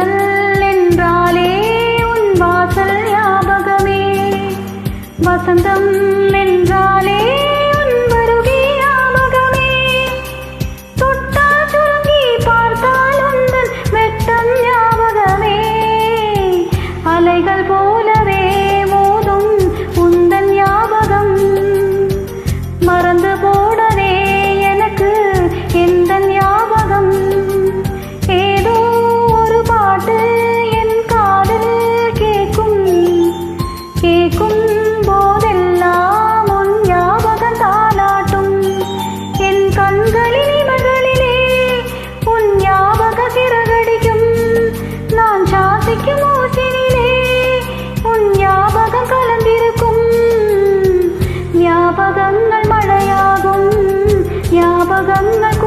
தென்றல் என்றாலே உன் வாசல் ஞாபகமே வசந்தம் என்றாலே உன் வருகை ஞாபகமே தொட்டால் சுருங்கி பார்த்தால் உந்தன் வெட்டம் ஞாபகமே அலைகள் போலவே மோதும் உந்தன் ஞாபகம் மறந்து போடவே எனக்கு எந்த ஞாபகம் ஏதோ ஒரு பாட்டு என் காதில் கேட்கும் போதெல்லாம் உன் ஞாபகம் தாலாட்டும் என் கண்களின் இமைகளிலே உன் ஞாபக சிறகடிக்கும் நான் சாசிக்கும் மூச்சினிலே உன் ஞாபகம் கலந்திருக்கும் ஞாபகங்கள் மழையாகும் ஞாபகங்கள்